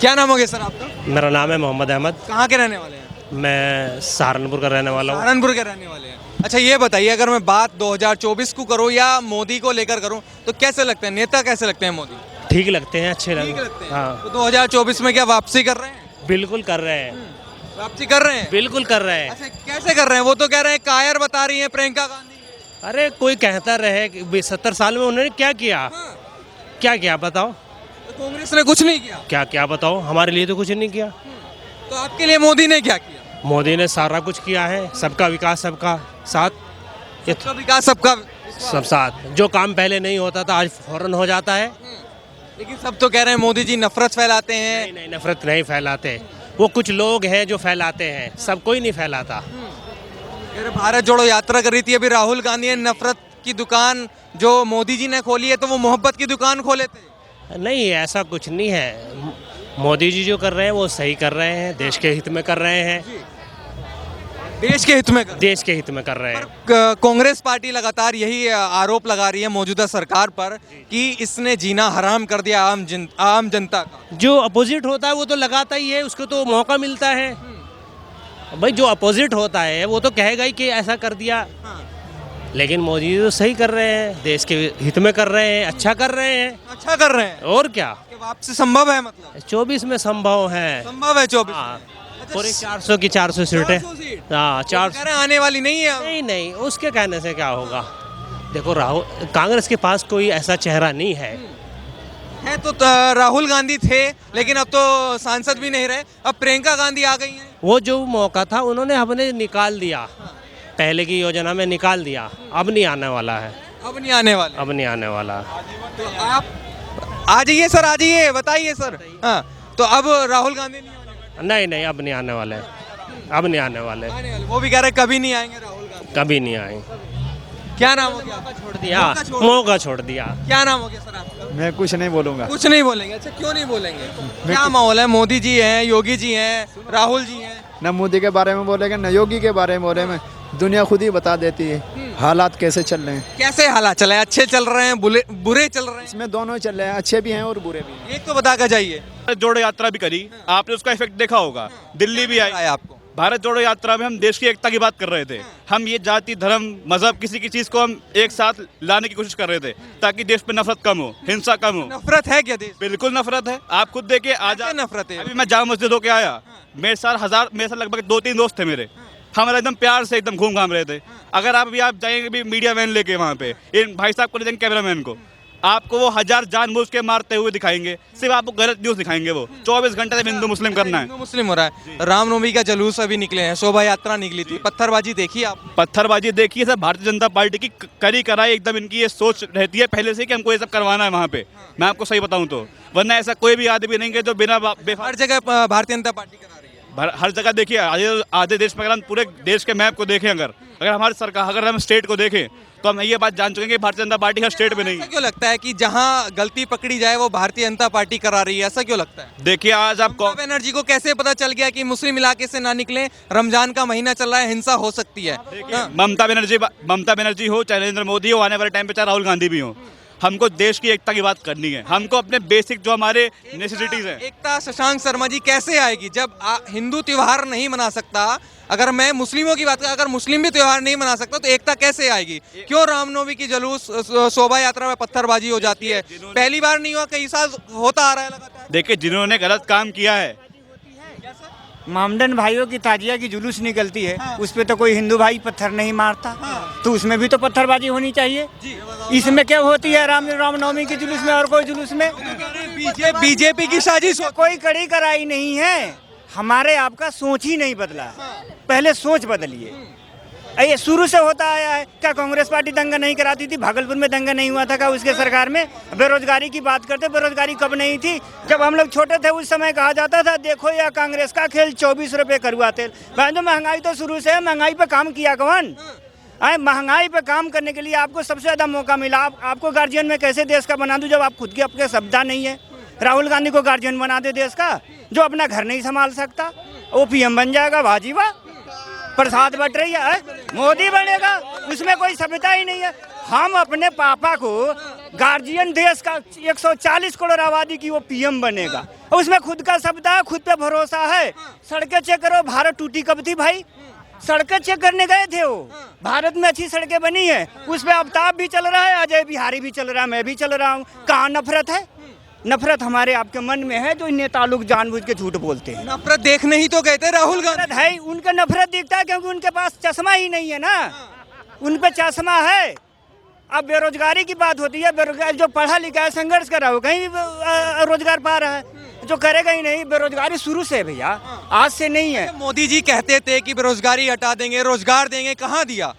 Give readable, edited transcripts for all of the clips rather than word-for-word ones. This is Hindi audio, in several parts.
क्या नाम हो गया सर आपका? मेरा नाम है मोहम्मद अहमद। कहाँ के रहने वाले हैं? मैं सहारनपुर का रहने वाला हूँ। सहारनपुर के रहने वाले हैं। अच्छा ये बताइए, अगर मैं बात 2024 को करूँ या मोदी को लेकर करूँ तो कैसे लगते हैं, नेता कैसे लगते हैं मोदी? ठीक लगते हैं, अच्छे ठीक लगते हैं। हाँ, तो 2024 में क्या वापसी कर रहे हैं? बिल्कुल कर रहे हैं, वापसी कर रहे हैं? बिल्कुल कर रहे हैं। अच्छा कैसे कर रहे हैं? वो तो कह रहे हैं कायर बता रही हैं प्रियंका गांधी। अरे कोई कहता रहे कि 70 साल में उन्होंने क्या किया, हाँ, क्या किया बताओ, तो कांग्रेस ने कुछ नहीं किया। क्या क्या बताओ, हमारे लिए तो कुछ नहीं किया। तो आपके लिए मोदी ने क्या किया? मोदी ने सारा कुछ किया है, सबका विकास सबका साथ, ये सबका विकास सबका सब साथ। जो काम पहले नहीं होता था आज फौरन हो जाता है। लेकिन सब तो कह रहे हैं मोदी जी नफरत फैलाते हैं। नहीं नहीं, नफरत नहीं फैलाते, वो कुछ लोग हैं जो फैलाते हैं, सब कोई नहीं फैलाता। फिर भारत जोड़ो यात्रा कर रही थी अभी राहुल गांधी ने नफरत की दुकान जो मोदी जी ने खोली है तो वो मोहब्बत की दुकान खोले थे। नहीं, ऐसा कुछ नहीं है। मोदी जी जो कर रहे हैं वो सही कर रहे हैं, देश के हित में कर रहे हैं, देश के हित में देश के हित में कर रहे हैं। कांग्रेस पार्टी लगातार यही आरोप लगा रही है मौजूदा सरकार पर कि इसने जीना हराम कर दिया आम जनता का। जो अपोजिट होता है वो तो लगाता ही है, उसको तो मौका मिलता है। भाई जो अपोजिट होता है वो तो कहेगा ही कि ऐसा कर दिया, लेकिन मोदी जी तो सही कर रहे हैं, देश के हित में कर रहे हैं, अच्छा कर रहे हैं। अच्छा कर रहे हैं। और क्या, कि वापसी संभव है? मतलब 24 में संभव है। संभव है 24 हाँ, में। पूरी 400 की 400 सीटें। 400 सीट। हाँ, कह 400। रहे हैं आने वाली नहीं है। नहीं नहीं, उसके कहने से क्या होगा। देखो राहुल, कांग्रेस के पास कोई ऐसा चेहरा नहीं है। तो राहुल गांधी थे लेकिन अब तो सांसद भी नहीं रहे, अब प्रियंका गांधी आ गई हैं। वो जो मौका था उन्होंने हमने निकाल दिया, पहले की योजना में निकाल दिया, अब नहीं आने वाला है, अब नहीं आने वाले। अब नहीं आने वाला। तो आप आ जाइए सर, आ जाइए, बताइए सर। हाँ, तो अब राहुल गांधी नहीं आने वाले? नहीं नहीं, अब नहीं आने वाले, अब नहीं आने वाले, आने वाले। वो भी कह रहे हैं कभी नहीं आएंगे राहुल गांधी। कभी नहीं आए। क्या नाम हो गया? छोड़ दिया, मौका छोड़ दिया। क्या नाम हो गया सर आपका? मैं कुछ नहीं बोलूँगा। कुछ नहीं बोलेंगे? अच्छा क्यों नहीं बोलेंगे? क्या माहौल है? मोदी जी हैं, योगी जी हैं, राहुल जी हैं। न मोदी के बारे में बोलेंगे न योगी के बारे में बोलेंगे, दुनिया खुद ही बता देती है हालात कैसे चल रहे हैं। कैसे हालात चल रहे हैं? अच्छे चल रहे हैं, बुरे चल रहे हैं? इसमें दोनों ही चल रहे हैं, अच्छे भी हैं और बुरे भी हैं। एक तो बता कर जाइए। जोड़ो यात्रा भी करी, आपने उसका इफेक्ट देखा होगा। दिल्ली भी आई। आया आपको? भारत जोड़ो यात्रा में हम देश की एकता की बात कर रहे थे। हम ये जाति धर्म मजहब किसी की चीज को हम एक साथ लाने की कोशिश कर रहे थे ताकि देश पे नफरत कम हो, हिंसा कम हो। नफरत है क्या देश? बिल्कुल नफरत है, आप खुद देखिए। आज कैसे नफरत है? अभी मैं जामा मस्जिद होके आया, मेरे साथ लगभग 2-3 दोस्त थे मेरे, हमारा एकदम प्यार से एकदम घूम घाम रहे थे। अगर आप भी आप जाएंगे भी मीडिया मैन लेके वहाँ पे, इन भाई साहब को ले जाएंगे, कैमरा मैन को, आपको वो 1000 जानबूझ के मारते हुए दिखाएंगे, सिर्फ आपको गलत न्यूज दिखाएंगे। वो 24 घंटे से हिंदू मुस्लिम करना है। हिंदू मुस्लिम हो रहा है। रामनवमी का जुलूस अभी निकले हैं, शोभा यात्रा निकली थी, पत्थरबाजी देखी आप? पत्थरबाजी देखिए सर, भारतीय जनता पार्टी की करी कराई एकदम इनकी ये सोच रहती है पहले से कि हमको ये सब करवाना है वहाँ पे। मैं आपको सही बताऊँ तो, वरना ऐसा कोई भी आदमी नहीं है जो बिना हर जगह भारतीय जनता पार्टी करा रही है। हर जगह देखिए, आधे देश में अगर हम पूरे देश के मैप को देखें, अगर हमारी सरकार, अगर हम स्टेट को देखें तो हम ये बात जान चुके हैं कि भारतीय जनता पार्टी हर स्टेट में नहीं ऐसा है। क्यों लगता है कि जहां गलती पकड़ी जाए वो भारतीय जनता पार्टी करा रही है? ऐसा क्यों लगता है? देखिए आज आप ममता बनर्जी को कैसे पता चल गया कि मुस्लिम इलाके से ना निकले, रमजान का महीना चल रहा है, हिंसा हो सकती है? हाँ। ममता बनर्जी हो, चाहे नरेंद्र मोदी हो, आने वाले टाइम पे चाहे राहुल गांधी भी हो, हमको देश की एकता की बात करनी है। हमको अपने बेसिक जो हमारे नेसेसिटीज है। एकता शशांक शर्मा जी कैसे आएगी जब हिंदू त्योहार नहीं मना सकता? अगर मैं मुस्लिमों की बात करूं, अगर मुस्लिम भी त्योहार नहीं मना सकता तो एकता कैसे आएगी? क्यों रामनवमी की जुलूस शोभा यात्रा में पत्थरबाजी हो जाती है? पहली बार नहीं हुआ, कई साल होता आ रहा है लगातार। देखिए जिन्होंने गलत काम किया है, मामदन भाइयों की ताजिया की जुलूस निकलती है, उस पे तो कोई हिंदू भाई पत्थर नहीं मारता, तो उसमें भी तो पत्थरबाजी होनी चाहिए। इसमें क्या होती है रामनवमी के जुलूस में और कोई जुलूस में? बीजेपी की साजिश हो। कोई कड़ी कराई नहीं है, हमारे आपका सोच ही नहीं बदला। पहले सोच बदलिए। ये शुरू से होता आया है। क्या कांग्रेस पार्टी दंगा नहीं कराती थी? भागलपुर में दंगा नहीं हुआ था क्या उसके सरकार में? बेरोजगारी की बात करते, बेरोजगारी कब नहीं थी? जब हम लोग छोटे थे उस समय कहा जाता था देखो या कांग्रेस का खेल, 24 रुपये करुआ तेल। भाई महंगाई तो शुरू से है, महंगाई पे काम किया कौन? महंगाई पे काम करने के लिए आपको सबसे ज्यादा मौका मिला। आपको गार्जियन में कैसे देश का बना दूं जब आप खुद के आपके शब्दा नहीं है? राहुल गांधी को गार्जियन बना दे देश का, जो अपना घर नहीं संभाल सकता, वो पीएम बन जाएगा। भाजीवा प्रसाद बट रही है, मोदी बनेगा, उसमें कोई सभ्यता ही नहीं है। हम अपने पापा को गार्जियन देश का 140 करोड़ आबादी की वो पीएम बनेगा, उसमें खुद का शब्द है, खुद पे भरोसा है। सड़कें चेक करो, भारत टूटी कब थी भाई? सड़कें चेक करने गए थे वो। भारत में अच्छी सड़कें बनी है, उस पे अमिताभ भी चल रहा है, अजय बिहारी भी चल रहा है, मैं भी चल रहा हूँ। कहाँ नफरत है? नफरत हमारे आपके मन में है, जो इन नेता लोग जानबूझ के झूठ बोलते हैं। नफरत देखने ही तो कहते राहुल गांधी। नफरत है, उनका नफरत दिखता है क्योंकि उनके पास चश्मा ही नहीं है ना, उन पे चश्मा है। अब बेरोजगारी की बात होती है, बेरोजगार जो पढ़ा लिखा है, संघर्ष कर रहा हो, कहीं भी रोजगार पा रहा है, जो करेगा ही नहीं। बेरोजगारी शुरू से भैया, आज से नहीं है। मोदी जी कहते थे कि बेरोजगारी हटा देंगे, रोजगार देंगे, कहाँ दिया?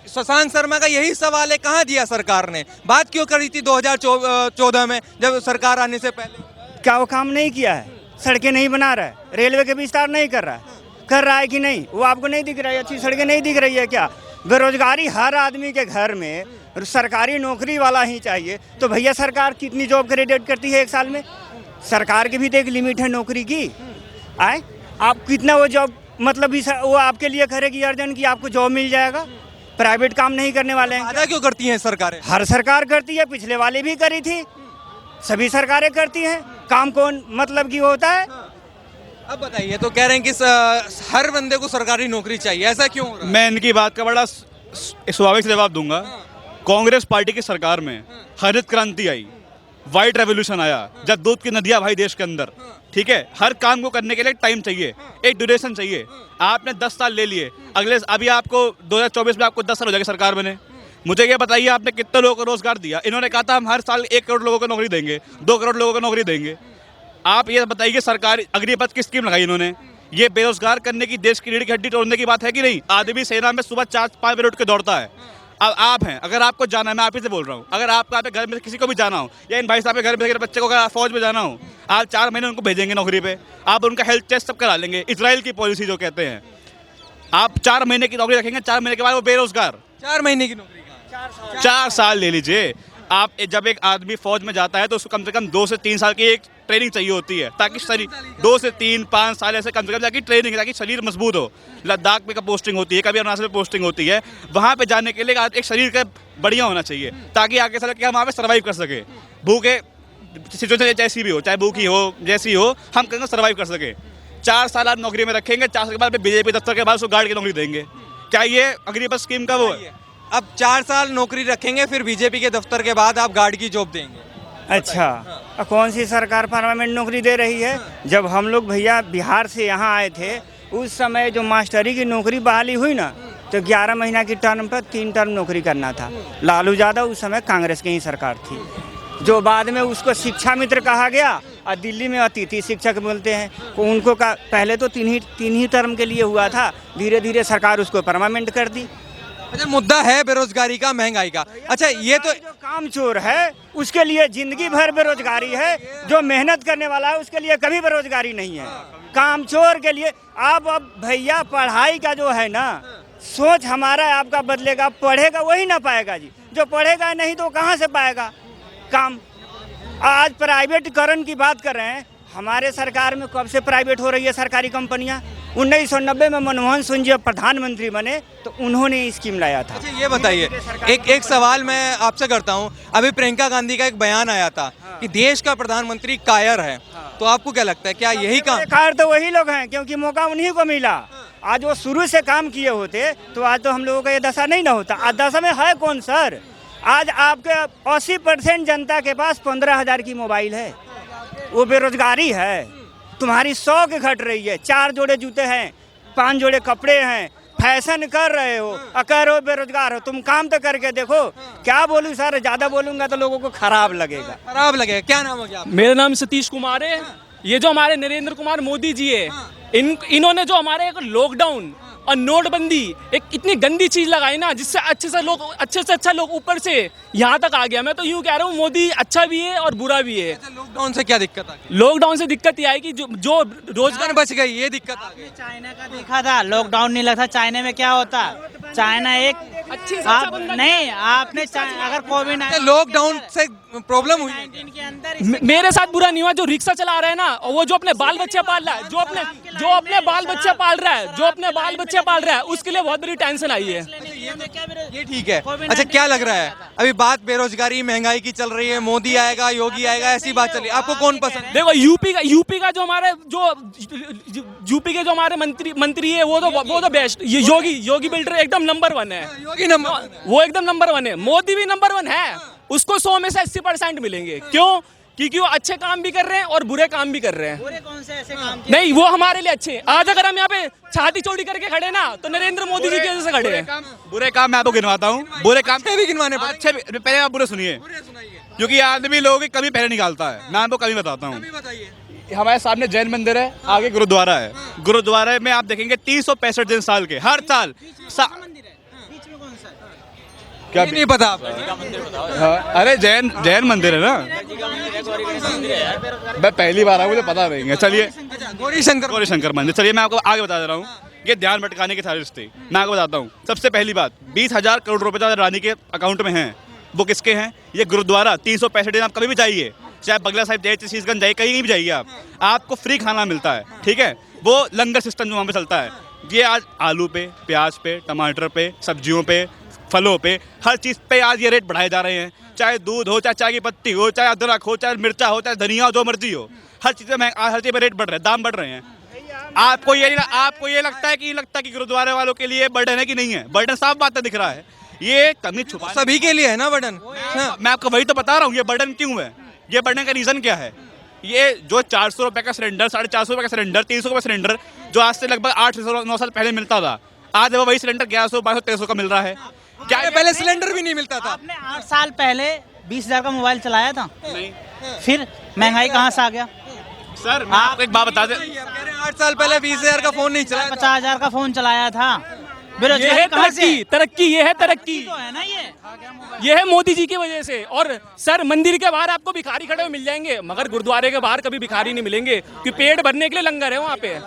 शशांक शर्मा का यही सवाल है, कहाँ दिया सरकार ने? बात क्यों करी थी 2014 में जब सरकार आने से पहले? क्या वो काम नहीं किया है? सड़कें नहीं बना रहा है, रेलवे के विस्तार नहीं कर रहा है, कर रहा है कि नहीं? वो आपको नहीं दिख रहा है? अच्छी सड़कें नहीं दिख रही है क्या? बेरोजगारी हर आदमी के घर में सरकारी नौकरी वाला ही चाहिए, तो भैया सरकार कितनी जॉब क्रिएट करती है एक साल में? सरकार की भी तो एक लिमिट है नौकरी की। आए आप कितना वो जॉब मतलब वो आपके लिए करेगी अर्जन की आपको जॉब मिल जाएगा? प्राइवेट काम नहीं करने वाले हैं। वादा क्यों करती हैं सरकारें? हर सरकार करती है, पिछले वाले भी करी थी, सभी सरकारें करती हैं। काम कौन मतलब की होता है? अब बताइए, तो कह रहे हैं कि हर बंदे को सरकारी नौकरी चाहिए, ऐसा क्यों हो रहा है? मैं इनकी बात का बड़ा स्वाभाविक जवाब दूंगा। कांग्रेस पार्टी की सरकार में हरित क्रांति आई, व्हाइट रेवोल्यूशन आया, जब दूध की नदियां भाई देश के अंदर, ठीक है। हर काम को करने के लिए टाइम चाहिए, एक ड्यूरेशन चाहिए। आपने 10 साल ले लिए, अगले अभी आपको 2024 में आपको 10 साल हो जाएगा सरकार बने। मुझे ये बताइए, आपने कितने लोगों को रोजगार दिया? इन्होंने कहा था हम हर साल 1 करोड़ लोगों को नौकरी देंगे, 2 करोड़ लोगों को नौकरी देंगे। आप ये बताइए, सरकार अग्निपथ की स्कीम लगाई इन्होंने, ये बेरोजगार करने की, देश की रीढ़ की हड्डी तोड़ने की बात है कि नहीं? आदमी सेना में सुबह 4-5 बजे उठ के दौड़ता है। अब आप हैं, अगर आपको जाना है, मैं आप ही से बोल रहा हूँ, अगर आपको आपके घर में किसी को भी जाना हो, या इन भाई साहब के घर में बच्चे को अगर फौज में जाना हो, आप 4 महीने उनको भेजेंगे नौकरी पे, आप उनका हेल्थ टेस्ट सब करा लेंगे। इजराइल की पॉलिसी जो कहते हैं, आप 4 महीने की नौकरी रखेंगे, 4 महीने के बाद वो बेरोजगार। 4 महीने की नौकरी का 4 साल ले लीजिए आप। जब एक आदमी फौज में जाता है तो उसको कम से कम 2 से 3 साल की एक ट्रेनिंग चाहिए होती है, ताकि शरीर 2 से 3-5 साल ऐसे कम से कम जाके ट्रेनिंग, ताकि शरीर मजबूत हो। लद्दाख में कब पोस्टिंग होती है, कभी अरुणाचल में पोस्टिंग होती है, वहाँ पे जाने के लिए एक शरीर का बढ़िया होना चाहिए, ताकि आगे चल के हम वहाँ पे सर्वाइव कर सके। भूखे सिचुएशन जैसी भी हो, चाहे भूखी हो जैसी हो, हम कहीं सर्वाइव कर सके। 4 साल आप नौकरी में रखेंगे, 4 साल के बाद बीजेपी दफ्तर के बाद उसको गार्ड की नौकरी देंगे। क्या ये अग्निपथ स्कीम का वो है? अब 4 साल नौकरी रखेंगे, फिर बीजेपी के दफ्तर के बाद आप गार्ड की जॉब देंगे। अच्छा, कौन सी सरकार परमानेंट नौकरी दे रही है? जब हम लोग भैया बिहार से यहाँ आए थे, उस समय जो मास्टरी की नौकरी बहाली हुई ना, तो 11 महीना की टर्म पर 3 टर्म नौकरी करना था। लालू यादव उस समय कांग्रेस की ही सरकार थी, जो बाद में उसको शिक्षा मित्र कहा गया, और दिल्ली में अतिथि शिक्षक बोलते हैं। उनको का पहले तो 3 ही टर्म के लिए हुआ था, धीरे धीरे सरकार उसको परमानेंट कर दी। अच्छा, मुद्दा है बेरोजगारी का, महंगाई का। अच्छा, ये तो जो काम चोर है उसके लिए जिंदगी भर बेरोजगारी है, जो मेहनत करने वाला है उसके लिए कभी बेरोजगारी नहीं है। काम चोर के लिए अब भैया पढ़ाई का जो है ना, सोच हमारा आपका बदलेगा। पढ़ेगा वही ना पाएगा जी, जो पढ़ेगा नहीं तो कहाँ से पाएगा काम? आज प्राइवेटीकरण की बात कर रहे हैं, हमारे सरकार में कब से प्राइवेट हो रही है सरकारी कंपनियां? 1990 में मनमोहन सिंह जी प्रधानमंत्री बने तो उन्होंने स्कीम लाया था। अच्छा, ये बताइए, एक सवाल मैं आपसे करता हूं। अभी प्रियंका गांधी का एक बयान आया था कि देश का प्रधानमंत्री कायर है, तो आपको क्या लगता है, क्या यही काम? कायर तो वही लोग हैं, क्योंकि मौका उन्हीं को मिला। आज वो शुरू से काम किए होते तो आज तो हम लोगों का ये दशा नहीं ना होता। आज दशा में है कौन सर? आज आपके 80% जनता के पास 15,000 की मोबाइल है, वो बेरोजगारी है। तुम्हारी 100 के घट रही है, 4 जोड़े जूते हैं, 5 जोड़े कपड़े हैं, फैशन कर रहे हो, कह रहे हो बेरोजगार हो। तुम काम तो करके देखो। क्या बोलूं सर, ज्यादा बोलूंगा तो लोगों को खराब लगेगा। खराब लगेगा। क्या नाम हो गया आपका? मेरा नाम सतीश कुमार है। ये जो हमारे नरेंद्र कुमार मोदी जी है, इन्होंने जो हमारे एक लॉकडाउन और नोटबंदी एक इतनी गंदी चीज लगाई ना, जिससे अच्छे से अच्छा लोग ऊपर से यहाँ तक आ गया। मैं तो यूँ कह रहा हूँ, मोदी अच्छा भी है और बुरा भी है। लॉकडाउन से क्या दिक्कत आ गई? लॉकडाउन से दिक्कत ये आई कि जो रोजगार बच गई, ये दिक्कत आ गई। चाइना का देखा था, लॉकडाउन नहीं लगा था। चाइना में क्या होता, चाइना एक अच्छे से आप नहीं, आपने अगर कोविड लॉकडाउन से प्रॉब्लम हुई? 19 के अंदर मेरे साथ बुरा नहीं हुआ। जो रिक्शा चला रहा है ना, और वो जो अपने बाल बच्चे पाल रहा है, जो अपने बाल बच्चे पाल रहा है, उसके लिए बहुत बड़ी टेंशन आई है। ये ठीक है। अच्छा, क्या लग रहा है अभी बात बेरोजगारी महंगाई की चल रही है, मोदी आएगा योगी आएगा ऐसी बात चल रही है, आपको कौन पसंद है? देखो यूपी का जो हमारे जो यूपी के जो हमारे मंत्री है वो तो बेस्ट, ये योगी बिल्डर एकदम नंबर 1 है। योगी नंबर वो एकदम नंबर 1 है। मोदी भी नंबर 1 है, उसको 100 में से 80% मिलेंगे। क्यों? क्योंकि वो अच्छे काम भी कर रहे हैं और बुरे काम भी कर रहे हैं। बुरे कौन से ऐसे काम नहीं, वो हमारे लिए अच्छे हैं। आज अगर हम यहाँ पे छाती चौड़ी करके खड़े ना तो नरेंद्र मोदी जी की वजह से खड़े हैं। बुरे काम मैं आपको गिनवाता हूँ, बुरे काम भी गिनवाने पड़े। अच्छे भी, पहले आप बुरे सुनिए, क्योंकि आदमी लोगों की कमी पहले निकालता है। मैं आपको कमी बताता हूँ। हमारे सामने जैन मंदिर है, आगे गुरुद्वारा है। गुरुद्वारे में आप देखेंगे 365 दिन साल के, हर साल क्या नहीं पता आपको? हाँ, अरे जैन मंदिर है ना। मैं पहली बार आया, मुझे पता नहीं है। चलिए, गौरी शंकर मंदिर। चलिए मैं आपको आगे बता दे रहा हूँ। ये ध्यान भटकाने की साजिश थी। मैं आपको बताता हूँ। सबसे पहली बात, 20,000 करोड़ रुपए जो रानी के अकाउंट में हैं, वो किसके हैं? ये गुरुद्वारा 365 दिन आप कभी भी जाइए, चाहे बगला साहिब जाइए, शीशगंज जाइए, कहीं भी जाइए आपको फ्री खाना मिलता है। ठीक है, वो लंगर सिस्टम जो वहाँ पे चलता है। ये आज आलू पे, प्याज पे, टमाटर पे, सब्जियों पे, फलों पे, हर चीज़ पे आज ये रेट बढ़ाए जा रहे हैं। चाहे दूध हो, चाहे चाय की पत्ती हो, चाहे अदरक हो, चाहे मिर्चा हो, चाहे धनिया हो, जो मर्जी हो, हर चीज़ में हर चीज़ में रेट बढ़ रहे हैं, दाम बढ़ रहे हैं। आपको ये लगता है कि गुरुद्वारे वालों के लिए बर्डन है कि नहीं है? बर्डन साफ बात है, दिख रहा है। ये कमी छुपा सभी के लिए है ना बर्डन। मैं आपको वही तो बता रहा हूँ, ये बर्डन क्यों है। ये बढ़ने का रीज़न क्या है? ये जो 400 रुपये का सिलेंडर, 450 रुपये का सिलेंडर, 300 का सिलेंडर, जो आज से लगभग 8-9 साल पहले मिलता था, आज वही सिलेंडर 1100, 1200, 1300 का मिल रहा है। क्या पहले सिलेंडर भी नहीं मिलता था? आपने 8 साल पहले 20,000 का मोबाइल चलाया था? नहीं फिर महंगाई कहाँ से आ गया? सर, मैं आपको एक बात बता दें। 8 साल पहले 20,000 का फोन नहीं चला, 50,000 का फोन चलाया था। ये है बेरोजगारी कहाँ से? तरक्की, ये है तरक्की, तो है ना ये है मोदी जी की वजह से। और सर, मंदिर के बाहर आपको भिखारी खड़े हुए मिल जाएंगे, मगर गुरुद्वारे के बाहर कभी भिखारी नहीं मिलेंगे, क्योंकि पेट भरने के लिए लंगर है वहाँ पे।